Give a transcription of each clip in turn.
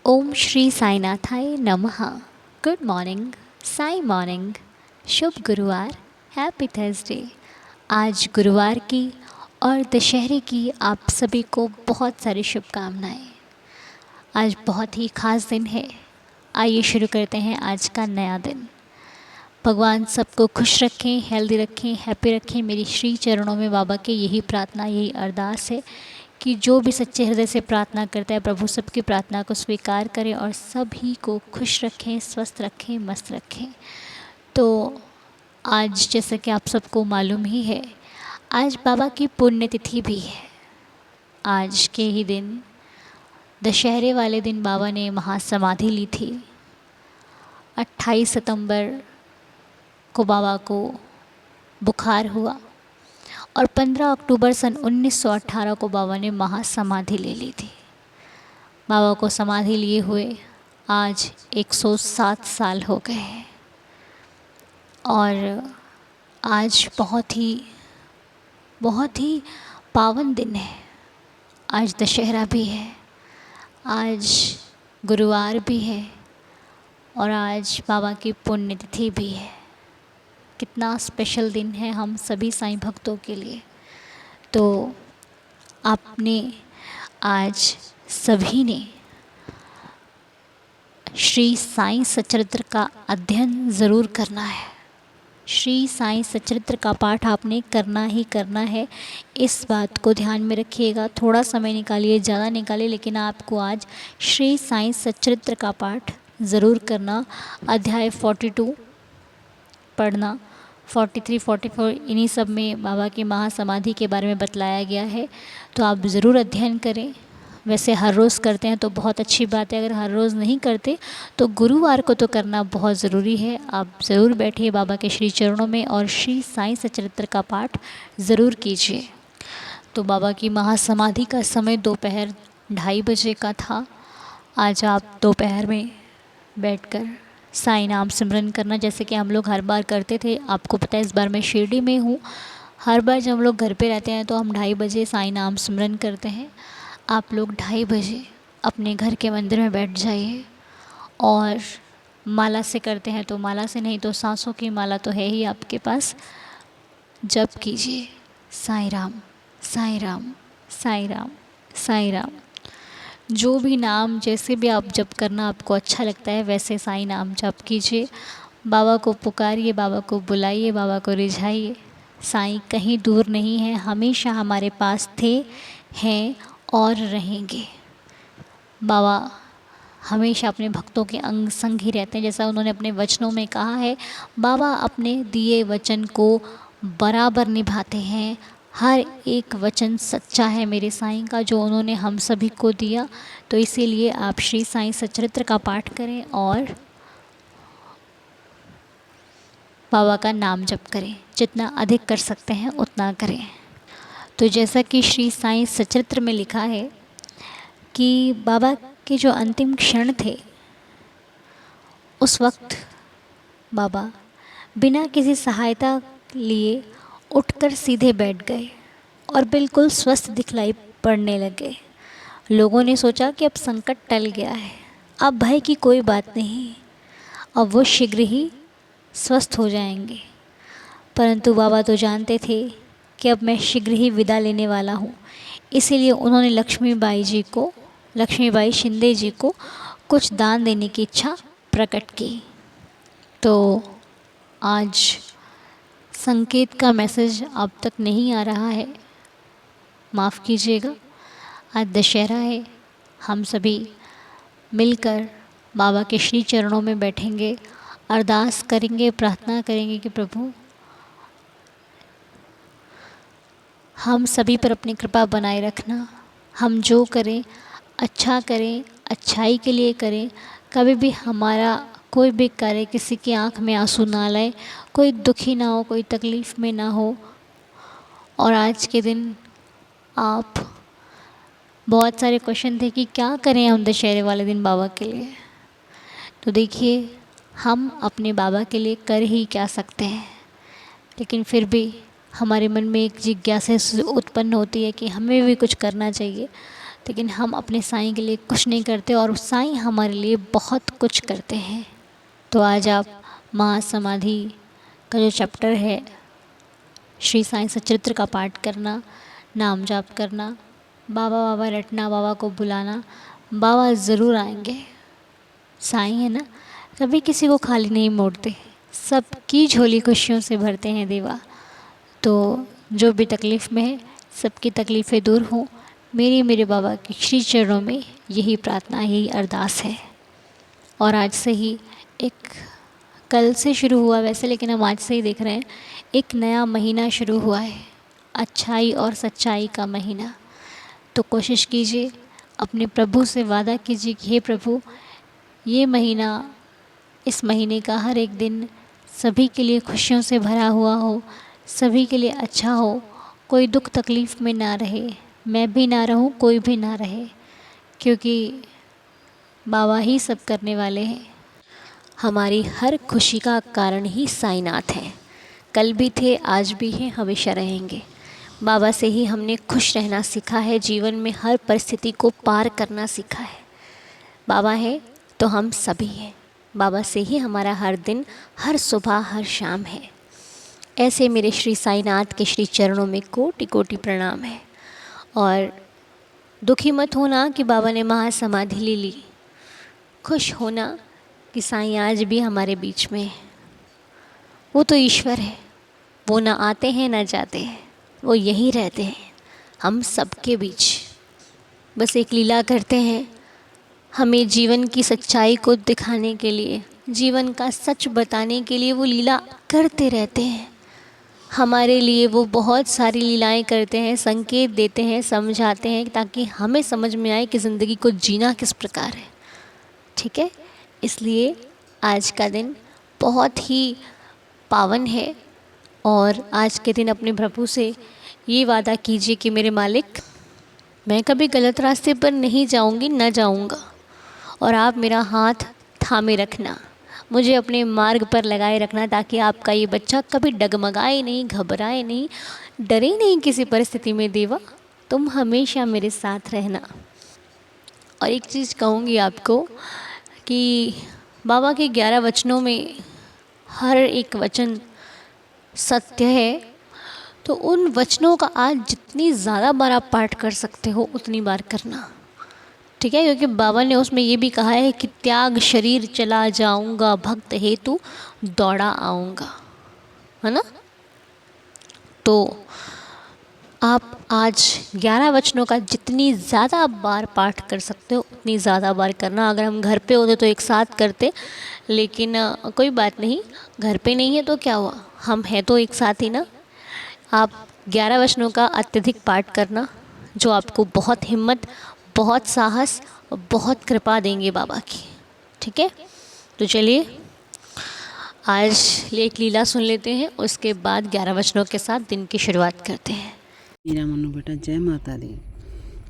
ओम श्री साईनाथाय नमः। Good morning, Sai morning. शुभ गुरुवार, हैप्पी थर्सडे। आज गुरुवार की और दशहरे की आप सभी को बहुत सारी शुभकामनाएं। आज बहुत ही ख़ास दिन है। आइए शुरू करते हैं आज का नया दिन। भगवान सबको खुश रखें, हेल्दी रखें, हैप्पी रखें। मेरी श्री चरणों में बाबा के यही प्रार्थना, यही अरदास है कि जो भी सच्चे हृदय से प्रार्थना करता है प्रभु सबकी प्रार्थना को स्वीकार करें और सभी को खुश रखें, स्वस्थ रखें, मस्त रखें। तो आज जैसा कि आप सबको मालूम ही है, आज बाबा की पुण्यतिथि भी है। आज के ही दिन, दशहरे वाले दिन बाबा ने महासमाधि ली थी। 28 सितंबर को बाबा को बुखार हुआ और 15 अक्टूबर सन 1918 को बाबा ने महासमाधि ले ली थी। बाबा को समाधि लिए हुए आज 107 साल हो गए हैं और आज बहुत ही पावन दिन है। आज दशहरा भी है, आज गुरुवार भी है और आज बाबा की पुण्यतिथि भी है। कितना स्पेशल दिन है हम सभी साईं भक्तों के लिए। तो आपने आज सभी ने श्री साईं सचरित्र का अध्ययन ज़रूर करना है। श्री साईं सचरित्र का पाठ आपने करना ही करना है। इस बात को ध्यान में रखिएगा। थोड़ा समय निकालिए, ज़्यादा निकालिए, लेकिन आपको आज श्री साईं सचरित्र का पाठ ज़रूर करना। अध्याय 42 पढ़ना, 43, 44 इन्हीं सब में बाबा की महासमाधि के बारे में बतलाया गया है। तो आप ज़रूर अध्ययन करें। वैसे हर रोज़ करते हैं तो बहुत अच्छी बात है, अगर हर रोज़ नहीं करते तो गुरुवार को तो करना बहुत ज़रूरी है। आप ज़रूर बैठिए बाबा के श्री चरणों में और श्री साईं सचरित्र का पाठ ज़रूर कीजिए। तो बाबा की महासमाधि का समय दोपहर 2:30 बजे का था। आज आप दोपहर में बैठकर साईं नाम सिमरन करना, जैसे कि हम लोग हर बार करते थे। आपको पता है इस बार मैं शिरडी में हूँ। हर बार जब हम लोग घर पे रहते हैं तो हम 2:30 बजे साईं नाम सिमरन करते हैं। आप लोग 2:30 बजे अपने घर के मंदिर में बैठ जाइए और माला से करते हैं तो माला से, नहीं तो सांसों की माला तो है ही आपके पास, जप कीजिए साईं राम, साईं राम, साईं राम, साईं राम। जो भी नाम जैसे भी आप जप करना आपको अच्छा लगता है वैसे साईं नाम जप कीजिए। बाबा को पुकारिए, बाबा को बुलाइए, बाबा को रिझाइए। साईं कहीं दूर नहीं है, हमेशा हमारे पास थे, हैं और रहेंगे। बाबा हमेशा अपने भक्तों के अंग संग ही रहते हैं। जैसा उन्होंने अपने वचनों में कहा है, बाबा अपने दिए वचन को बराबर निभाते हैं। हर एक वचन सच्चा है मेरे साईं का, जो उन्होंने हम सभी को दिया। तो इसीलिए आप श्री साईं सचरित्र का पाठ करें और बाबा का नाम जप करें। जितना अधिक कर सकते हैं उतना करें। तो जैसा कि श्री साईं सचरित्र में लिखा है कि बाबा के जो अंतिम क्षण थे उस वक्त बाबा बिना किसी सहायता लिए उठकर सीधे बैठ गए और बिल्कुल स्वस्थ दिखलाई पड़ने लगे। लोगों ने सोचा कि अब संकट टल गया है, अब भय की कोई बात नहीं, अब वो शीघ्र ही स्वस्थ हो जाएंगे। परंतु बाबा तो जानते थे कि अब मैं शीघ्र ही विदा लेने वाला हूँ। इसीलिए उन्होंने लक्ष्मीबाई शिंदे जी को कुछ दान देने की इच्छा प्रकट की। तो आज संकेत का मैसेज अब तक नहीं आ रहा है, माफ़ कीजिएगा। आज दशहरा है, हम सभी मिलकर बाबा के श्री चरणों में बैठेंगे, अरदास करेंगे, प्रार्थना करेंगे कि प्रभु हम सभी पर अपनी कृपा बनाए रखना। हम जो करें अच्छा करें, अच्छाई के लिए करें। कभी भी हमारा कोई भी कार्य किसी की आंख में आंसू ना लाए, कोई दुखी ना हो, कोई तकलीफ़ में ना हो। और आज के दिन आप बहुत सारे क्वेश्चन थे कि क्या करें हम दशहरे वाले दिन बाबा के लिए। तो देखिए, हम अपने बाबा के लिए कर ही क्या सकते हैं, लेकिन फिर भी हमारे मन में एक जिज्ञासा उत्पन्न होती है कि हमें भी कुछ करना चाहिए। लेकिन हम अपने साईं के लिए कुछ नहीं करते और साईं हमारे लिए बहुत कुछ करते हैं। तो आज आप महासमाधि का जो चैप्टर है, श्री साईं सच्चरित्र का पाठ करना, नाम जाप करना, बाबा बाबा रटना, बाबा को बुलाना, बाबा ज़रूर आएंगे। साईं है ना, कभी किसी को खाली नहीं मोड़ते, सबकी झोली खुशियों से भरते हैं देवा। तो जो भी तकलीफ़ में है, सबकी तकलीफ़ें दूर हों, मेरे बाबा के श्री चरणों में यही प्रार्थना, यही अरदास है। और आज से ही एक, कल से शुरू हुआ वैसे, लेकिन हम आज से ही देख रहे हैं, एक नया महीना शुरू हुआ है, अच्छाई और सच्चाई का महीना। तो कोशिश कीजिए, अपने प्रभु से वादा कीजिए कि हे प्रभु, ये महीना, इस महीने का हर एक दिन सभी के लिए खुशियों से भरा हुआ हो, सभी के लिए अच्छा हो, कोई दुख तकलीफ़ में ना रहे, मैं भी ना रहूं, कोई भी ना रहे, क्योंकि बाबा ही सब करने वाले हैं। हमारी हर खुशी का कारण ही साईनाथ हैं। कल भी थे, आज भी हैं, हमेशा रहेंगे। बाबा से ही हमने खुश रहना सीखा है, जीवन में हर परिस्थिति को पार करना सीखा है। बाबा है तो हम सभी हैं। बाबा से ही हमारा हर दिन, हर सुबह, हर शाम है। ऐसे मेरे श्री साईनाथ के श्री चरणों में कोटि कोटि प्रणाम है। और दुखी मत होना कि बाबा ने महासमाधि ले ली, खुश होना कि साईं आज भी हमारे बीच में है। वो तो ईश्वर है, वो ना आते हैं ना जाते हैं, वो यहीं रहते हैं हम सबके बीच, बस एक लीला करते हैं, हमें जीवन की सच्चाई को दिखाने के लिए, जीवन का सच बताने के लिए वो लीला करते रहते हैं। हमारे लिए वो बहुत सारी लीलाएं करते हैं, संकेत देते हैं, समझाते हैं, ताकि हमें समझ में आए कि ज़िंदगी को जीना किस प्रकार है। ठीक है, इसलिए आज का दिन बहुत ही पावन है। और आज के दिन अपने प्रभु से ये वादा कीजिए कि मेरे मालिक, मैं कभी गलत रास्ते पर नहीं जाऊंगी, न जाऊंगा, और आप मेरा हाथ थामे रखना, मुझे अपने मार्ग पर लगाए रखना, ताकि आपका ये बच्चा कभी डगमगाए नहीं, घबराए नहीं, डरे नहीं किसी परिस्थिति में। देवा, तुम हमेशा मेरे साथ रहना। और एक चीज़ कहूँगी आपको कि बाबा के 11 वचनों में हर एक वचन सत्य है। तो उन वचनों का आज जितनी ज़्यादा बार आप पाठ कर सकते हो, उतनी बार करना। ठीक है, क्योंकि बाबा ने उसमें ये भी कहा है कि त्याग शरीर चला जाऊंगा, भक्त हेतु दौड़ा आऊँगा, है ना। तो आप आज 11 वचनों का जितनी ज़्यादा बार पाठ कर सकते हो, उतनी ज़्यादा बार करना। अगर हम घर पे होते तो एक साथ करते, लेकिन कोई बात नहीं, घर पे नहीं है तो क्या हुआ, हम हैं तो एक साथ ही ना। आप 11 वचनों का अत्यधिक पाठ करना, जो आपको बहुत हिम्मत, बहुत साहस और बहुत कृपा देंगे बाबा की। ठीक है, तो चलिए आज एक लीला सुन लेते हैं, उसके बाद 11 वचनों के साथ दिन की शुरुआत करते हैं। मेरा मनु बेटा, जय माता दी।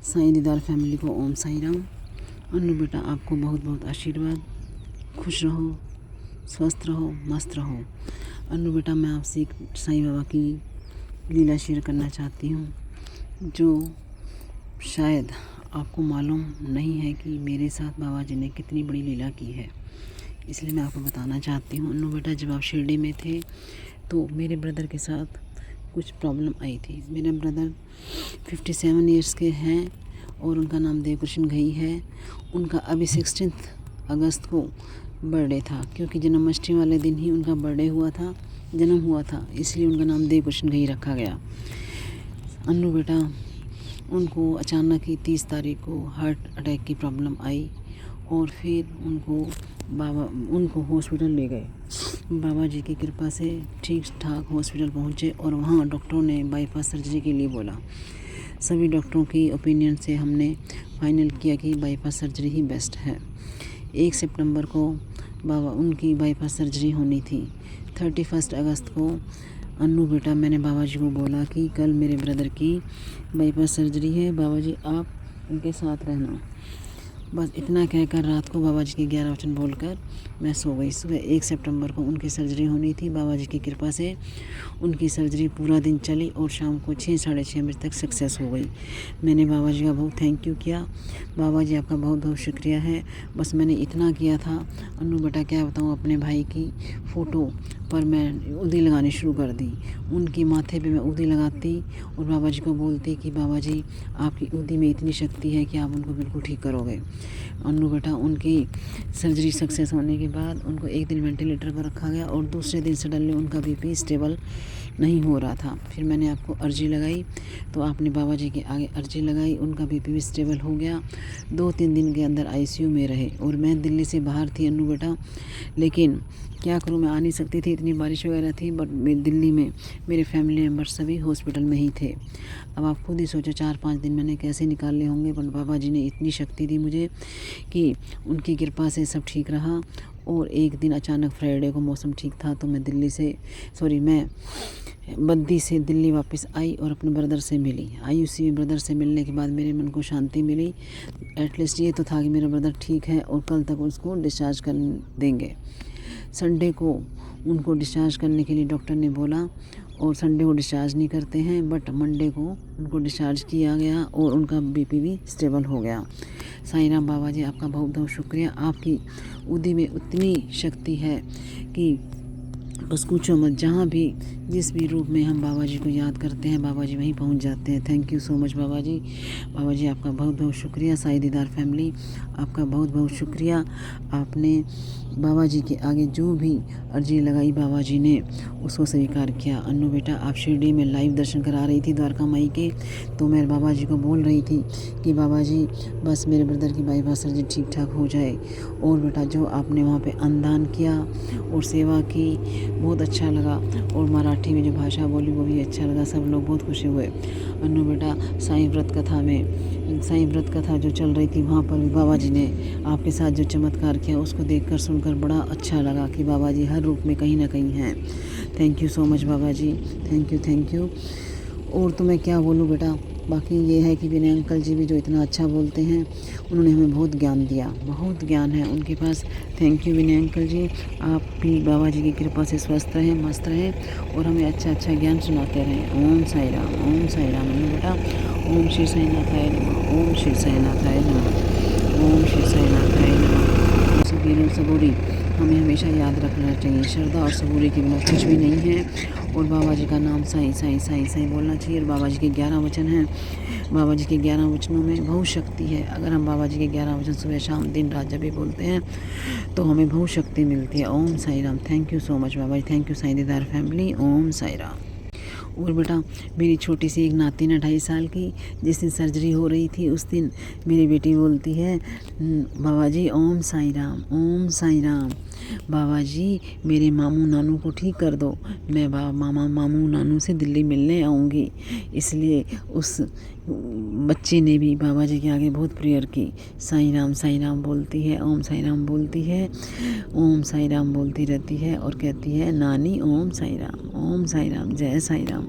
साईं दीदार फैमिली को ओम साई राम। अनु बेटा, आपको बहुत बहुत आशीर्वाद, खुश रहो, स्वस्थ रहो, मस्त रहो। अनु बेटा, मैं आपसे एक साईं बाबा की लीला शेयर करना चाहती हूँ, जो शायद आपको मालूम नहीं है कि मेरे साथ बाबा जी ने कितनी बड़ी लीला की है, इसलिए मैं आपको बताना चाहती हूँ। अनु बेटा, जब आप शिरडी में थे तो मेरे ब्रदर के साथ कुछ प्रॉब्लम आई थी। मेरे ब्रदर 57 ईयर्स के हैं और उनका नाम देवकृष्ण घई है। उनका अभी 16 अगस्त को बर्थडे था, क्योंकि जन्माष्टमी वाले दिन ही उनका बर्थडे हुआ था, जन्म हुआ था, इसलिए उनका नाम देवकृष्ण घई रखा गया। अन्नू बेटा, उनको अचानक ही 30 तारीख को हार्ट अटैक की प्रॉब्लम आई और फिर उनको हॉस्पिटल ले गए। बाबा जी की कृपा से ठीक ठाक हॉस्पिटल पहुँचे और वहाँ डॉक्टरों ने बाईपास सर्जरी के लिए बोला। सभी डॉक्टरों की ओपिनियन से हमने फाइनल किया कि बाईपास सर्जरी ही बेस्ट है। 1 सितंबर को बाबा उनकी बाईपास सर्जरी होनी थी। 31 अगस्त को अन्नू बेटा, मैंने बाबा जी को बोला कि कल मेरे ब्रदर की बाईपास सर्जरी है, बाबा जी आप उनके साथ रहना। बस इतना कहकर रात को बाबा जी के 11 वचन बोलकर मैं सो गई। सुबह 1 सितंबर को उनकी सर्जरी होनी थी। बाबा जी की कृपा से उनकी सर्जरी पूरा दिन चली और शाम को 6 साढ़े 6 बजे तक सक्सेस हो गई। मैंने बाबा जी का बहुत थैंक यू किया। बाबा जी आपका बहुत बहुत शुक्रिया है। बस मैंने इतना किया था, अन्नू बेटा क्या बताऊँ, अपने भाई की फ़ोटो पर मैं उदी लगानी शुरू कर दी। उनकी माथे पे मैं उदी लगाती और बाबा जी को बोलती कि बाबा जी आपकी उदी में इतनी शक्ति है कि आप उनको बिल्कुल ठीक करोगे। अन्नू बेटा उनकी सर्जरी सक्सेस होने के बाद उनको एक दिन वेंटिलेटर पर रखा गया और दूसरे दिन सडनली उनका बीपी स्टेबल नहीं हो रहा था। फिर मैंने आपको अर्जी लगाई तो आपने बाबा जी के आगे अर्जी लगाई, उनका बीपी भी स्टेबल हो गया। 2-3 दिन के अंदर आईसीयू में रहे और मैं दिल्ली से बाहर थी अन्नू बेटा, लेकिन क्या करूं, मैं आ नहीं सकती थी, इतनी बारिश वगैरह थी। बट दिल्ली में मेरे फैमिली मेम्बर्स सभी हॉस्पिटल में ही थे। अब आप खुद ही सोचो 4-5 दिन मैंने कैसे निकाले होंगे, बट बाबा जी ने इतनी शक्ति दी मुझे कि उनकी कृपा से सब ठीक रहा। और एक दिन अचानक फ्राइडे को मौसम ठीक था तो मैं बद्दी से दिल्ली वापस आई और अपने ब्रदर से मिली। आईयूसी में ब्रदर से मिलने के बाद मेरे मन को शांति मिली। एटलीस्ट ये तो था कि मेरा ब्रदर ठीक है और कल तक उसको डिस्चार्ज कर देंगे। संडे को उनको डिस्चार्ज करने के लिए डॉक्टर ने बोला और संडे को डिस्चार्ज नहीं करते हैं, बट मंडे को उनको डिस्चार्ज किया गया और उनका बीपी भी स्टेबल हो गया। साईं राम बाबा जी आपका बहुत बहुत शुक्रिया। आपकी उदी में उतनी शक्ति है कि बस पूछो मत। जहाँ भी जिस भी रूप में हम बाबा जी को याद करते हैं बाबा जी वहीं पहुँच जाते हैं। Thank you so much Baba जी। बाबा जी आपका बहुत बहुत शुक्रिया। साईं दीदार फैमिली आपका बहुत बहुत शुक्रिया। आपने बाबा जी के आगे जो भी अर्जी लगाई बाबा जी ने उसको स्वीकार किया। अन्नू बेटा आप शिरडी में लाइव दर्शन करा रही थी द्वारका माई के, तो मैं बाबा जी को बोल रही थी कि बाबा जी बस मेरे ब्रदर की बाईपास सर्जरी ठीक ठाक हो जाए। और बेटा जो आपने वहाँ पे अन्नदान किया और सेवा की बहुत अच्छा लगा और मराठी में जो भाषा बोली वो भी अच्छा लगा, सब लोग बहुत खुशी हुए। अन्नू बेटा साईं व्रत कथा जो चल रही थी वहाँ पर भी बाबा जी ने आपके साथ जो चमत्कार किया उसको देखकर सुनकर बड़ा अच्छा लगा कि बाबा जी हर रूप में कहीं ना कहीं हैं। Thank you so much Baba ji, thank you. और तो मैं क्या बोलूँ बेटा, बाकी ये है कि विनय अंकल जी भी जो इतना अच्छा बोलते हैं, उन्होंने हमें बहुत ज्ञान दिया, बहुत ज्ञान है उनके पास। थैंक यू विनय अंकल जी। आप भी बाबा जी की कृपा से स्वस्थ रहें, मस्त रहें और हमें अच्छा अच्छा ज्ञान सुनाते रहें। ओम साई राम, ओम साई राम। बेटा ओम श्री साईनाथाय नमः, ओम श्री साईनाथाय नमः, ओम श्री साईनाथाय नमः। सबीर सबूरी हमें हमेशा याद रखना चाहिए। श्रद्धा और सबूरी के बिना कुछ भी नहीं है। और बाबा जी का नाम साईं साईं साईं साईं बोलना चाहिए। और बाबा जी के 11 वचन हैं। बाबा जी के 11 वचनों में बहुत शक्ति है। अगर हम बाबा जी के 11 वचन सुबह शाम दिन रात जब भी बोलते हैं तो हमें बहुत शक्ति मिलती है। Om Sai Ram. Thank you so much Baba ji. Thank you Sai Didar family. ओम साई राम। और बेटा मेरी छोटी सी एक नातिन है 2.5 साल की, जिस दिन सर्जरी हो रही थी उस दिन मेरी बेटी बोलती है बाबा जी ओम साई राम, ओम साई राम। बाबा जी मेरे मामू नानू को ठीक कर दो, मैं मामू नानू से दिल्ली मिलने आऊँगी। इसलिए उस बच्चे ने भी बाबा जी के आगे बहुत प्रेयर की। साईं राम बोलती है, ओम साई राम बोलती है, ओम साई राम बोलती रहती है और कहती है नानी ओम साई राम, जय साई राम।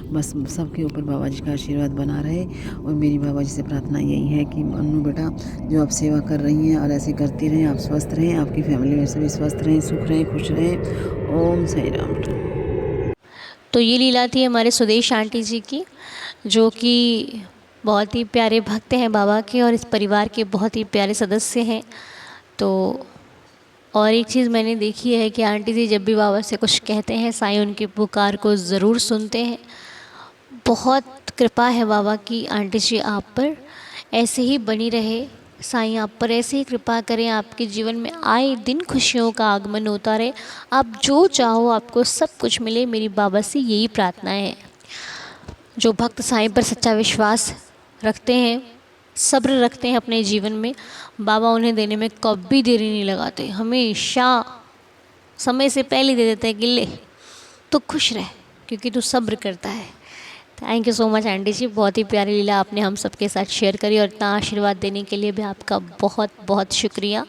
बस सबके ऊपर बाबा जी का आशीर्वाद बना रहे। और मेरी बाबा जी से प्रार्थना यही है कि अन्नू बेटा जो आप सेवा कर रही हैं और ऐसे करती रहें, आप स्वस्थ रहें, आपकी फैमिली में सभी स्वस्थ रहें, सुख रहें, खुश रहें। ओम साई राम। तो ये लीला थी हमारे सुदेश आंटी जी की, जो कि बहुत ही प्यारे भक्त हैं बाबा के और इस परिवार के बहुत ही प्यारे सदस्य हैं। तो और एक चीज़ मैंने देखी है कि आंटी जी जब भी बाबा से कुछ कहते हैं साईं उनकी पुकार को ज़रूर सुनते हैं। बहुत कृपा है बाबा की आंटी जी आप पर, ऐसे ही बनी रहे। साईं आप पर ऐसे ही कृपा करें, आपके जीवन में आए दिन खुशियों का आगमन होता रहे, आप जो चाहो आपको सब कुछ मिले। मेरी बाबा से यही प्रार्थना है। जो भक्त साईं पर सच्चा विश्वास रखते हैं, सब्र रखते हैं अपने जीवन में, बाबा उन्हें देने में कभी देरी नहीं लगाते, हमेशा समय से पहले दे देते हैं कि ले तो खुश रह क्योंकि तू सब्र करता है। Thank you so much aunty ji, बहुत ही प्यारी लीला आपने हम सबके साथ शेयर करी और इतना आशीर्वाद देने के लिए भी आपका बहुत बहुत शुक्रिया।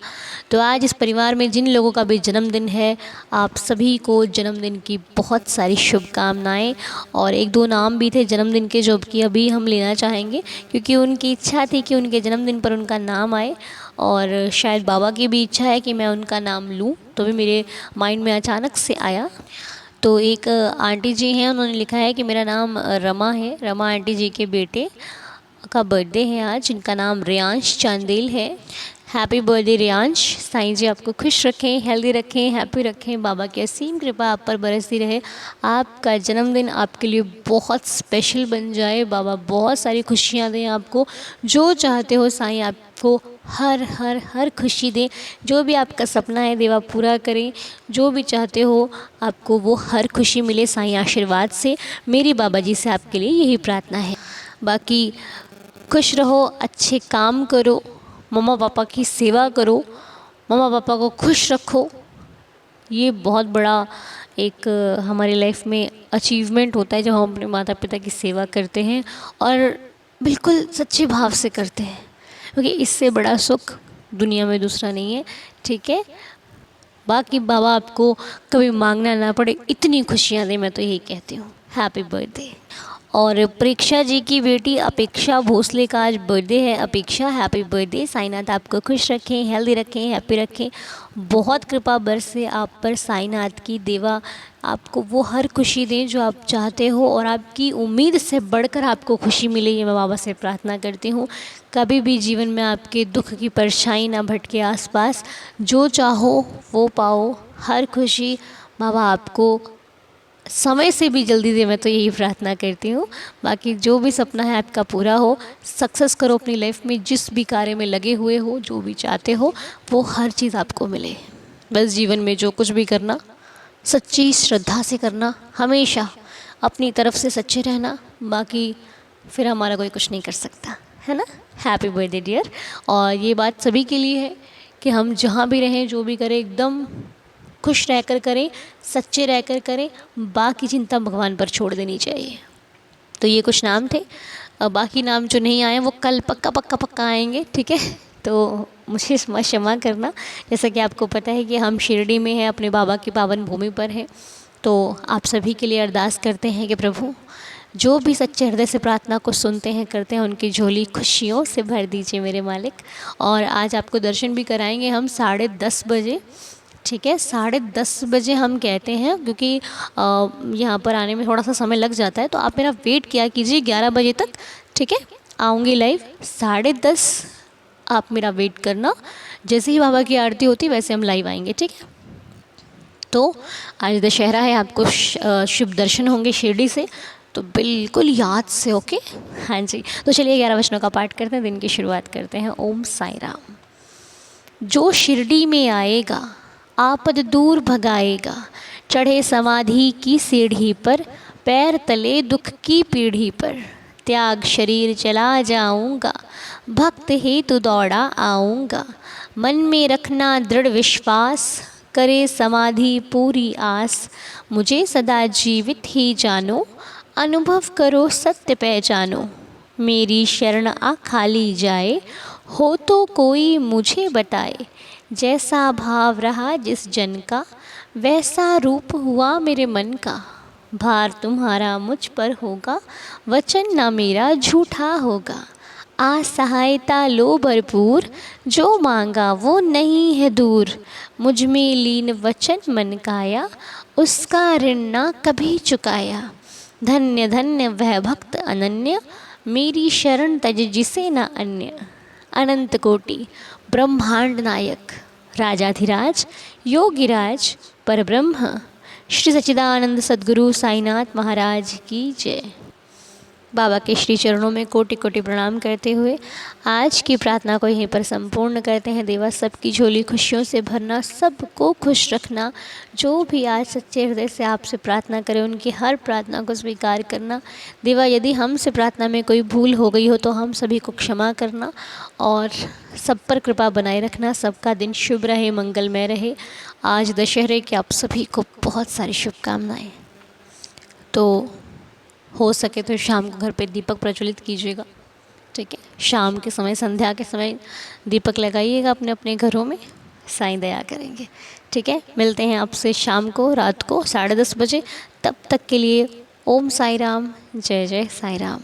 तो आज इस परिवार में जिन लोगों का भी जन्मदिन है, आप सभी को जन्मदिन की बहुत सारी शुभकामनाएं। और एक दो नाम भी थे जन्मदिन के जो कि अभी हम लेना चाहेंगे, क्योंकि उनकी इच्छा थी कि उनके जन्मदिन पर उनका नाम आए, और शायद बाबा की भी इच्छा है कि मैं उनका नाम लूँ, तो भी मेरे माइंड में अचानक से आया। तो एक आंटी जी हैं, उन्होंने लिखा है कि मेरा नाम रमा है। रमा आंटी जी के बेटे का बर्थडे है आज, जिनका नाम रियांश चांदेल है। Happy birthday Riyansh. साईं जी आपको खुश रखें, हेल्दी रखें, हैप्पी रखें, बाबा की असीम कृपा आप पर बरसती रहे। आपका जन्मदिन आपके लिए बहुत स्पेशल बन जाए, बाबा बहुत सारी खुशियाँ दें आपको, जो चाहते हो साईं आपको हर हर हर खुशी दें। जो भी आपका सपना है देवा पूरा करें, जो भी चाहते हो आपको वो हर खुशी मिले साईं आशीर्वाद से। मेरी बाबा जी से आपके लिए यही प्रार्थना है। बाकी खुश रहो, अच्छे काम करो, मम्मा पापा की सेवा करो, मम्मा पापा को खुश रखो। ये बहुत बड़ा एक हमारी लाइफ में अचीवमेंट होता है जब हम अपने माता पिता की सेवा करते हैं और बिल्कुल सच्चे भाव से करते हैं, क्योंकि इससे बड़ा सुख दुनिया में दूसरा नहीं है। ठीक है, बाकी बाबा आपको कभी मांगना ना पड़े, इतनी खुशियाँ दें, मैं तो यही कहती हूँ। Happy birthday. और प्रेक्षा जी की बेटी अपेक्षा भोसले का आज बर्थडे है। अपेक्षा हैप्पी बर्थडे। साईनाथ आपको खुश रखें, हेल्दी रखें, हैप्पी रखें, बहुत कृपा बरसे आप पर साईनाथ की। देवा आपको वो हर खुशी दें जो आप चाहते हो और आपकी उम्मीद से बढ़कर आपको खुशी मिले, ये मैं बाबा से प्रार्थना करती हूँ। कभी भी जीवन में आपके दुख की परछाई ना भटके आसपास, जो चाहो वो पाओ, हर खुशी बाबा आपको समय से भी जल्दी दे, मैं तो यही प्रार्थना करती हूँ। बाकी जो भी सपना है आपका पूरा हो, सक्सेस करो अपनी लाइफ में, जिस भी कार्य में लगे हुए हो, जो भी चाहते हो वो हर चीज़ आपको मिले। बस जीवन में जो कुछ भी करना सच्ची श्रद्धा से करना, हमेशा अपनी तरफ से सच्चे रहना, बाकी फिर हमारा कोई कुछ नहीं कर सकता, है ना। Happy birthday dear. और ये बात सभी के लिए है कि हम जहाँ भी रहें, जो भी करें, एकदम खुश रहकर करें, सच्चे रहकर करें, बाकी चिंता भगवान पर छोड़ देनी चाहिए। तो ये कुछ नाम थे, बाकी नाम जो नहीं आए वो कल पक्का पक्का पक्का आएंगे, ठीक है। तो मुझे क्षमा करना। जैसा कि आपको पता है कि हम शिरडी में हैं, अपने बाबा की पावन भूमि पर हैं, तो आप सभी के लिए अरदास करते हैं कि प्रभु जो भी सच्चे हृदय से प्रार्थना को सुनते हैं, करते हैं, उनकी झोली खुशियों से भर दीजिए मेरे मालिक। और आज आपको दर्शन भी कराएंगे हम 10:30 बजे, ठीक है। 10:30 बजे हम कहते हैं, क्योंकि यहाँ पर आने में थोड़ा सा समय लग जाता है, तो आप मेरा वेट किया कीजिए 11 बजे तक, ठीक है। आऊँगी लाइव 10:30, आप मेरा वेट करना। जैसे ही बाबा की आरती होती वैसे हम लाइव आएंगे, ठीक है। तो आज दशहरा है, आपको शुभ दर्शन होंगे शिरडी से, तो बिल्कुल याद से, ओके। हाँ जी, तो चलिए 11 वचनों का पाठ करते हैं, दिन की शुरुआत करते हैं। ओम साई राम। जो शिरडी में आएगा आपद दूर भगाएगा, चढ़े समाधि की सीढ़ी पर, पैर तले दुख की पीढ़ी पर, त्याग शरीर चला जाऊंगा, भक्त हेतु दौड़ा आऊंगा, मन में रखना दृढ़ विश्वास, करे समाधि पूरी आस, मुझे सदा जीवित ही जानो, अनुभव करो सत्य पहचानो, मेरी शरण आ खाली जाए, हो तो कोई मुझे बताए, जैसा भाव रहा जिस जन का, वैसा रूप हुआ मेरे मन का, भार तुम्हारा मुझ पर होगा, वचन ना मेरा झूठा होगा, आ सहायता लो भरपूर, जो मांगा वो नहीं है दूर, मुझ में लीन वचन मन काया, उसका ऋण ना कभी चुकाया, धन्य धन्य वह भक्त अनन्य, मेरी शरण तज जिसे न अन्य, अनंत कोटि ब्रह्मांड नायक, राजाधिराज योगिराज परब्रह्म, श्री सच्चिदानंद सद्गुरु साईनाथ महाराज की जय। बाबा के श्री चरणों में कोटि कोटि प्रणाम करते हुए आज की प्रार्थना को यहीं पर संपूर्ण करते हैं। देवा सबकी झोली खुशियों से भरना, सबको खुश रखना, जो भी आज सच्चे हृदय से आपसे प्रार्थना करें उनकी हर प्रार्थना को स्वीकार करना। देवा यदि हमसे प्रार्थना में कोई भूल हो गई हो तो हम सभी को क्षमा करना और सब पर कृपा बनाए रखना। सबका दिन शुभ रहे, मंगलमय रहे। आज दशहरे की आप सभी को बहुत सारी शुभकामनाएँ। तो हो सके तो शाम को घर पे दीपक प्रज्वलित कीजिएगा, ठीक है। शाम के समय, संध्या के समय दीपक लगाइएगा अपने अपने घरों में, साईं दया करेंगे, ठीक है। मिलते हैं आपसे शाम को, रात को 10:30 बजे। तब तक के लिए ओम साई राम, जय जय साई राम।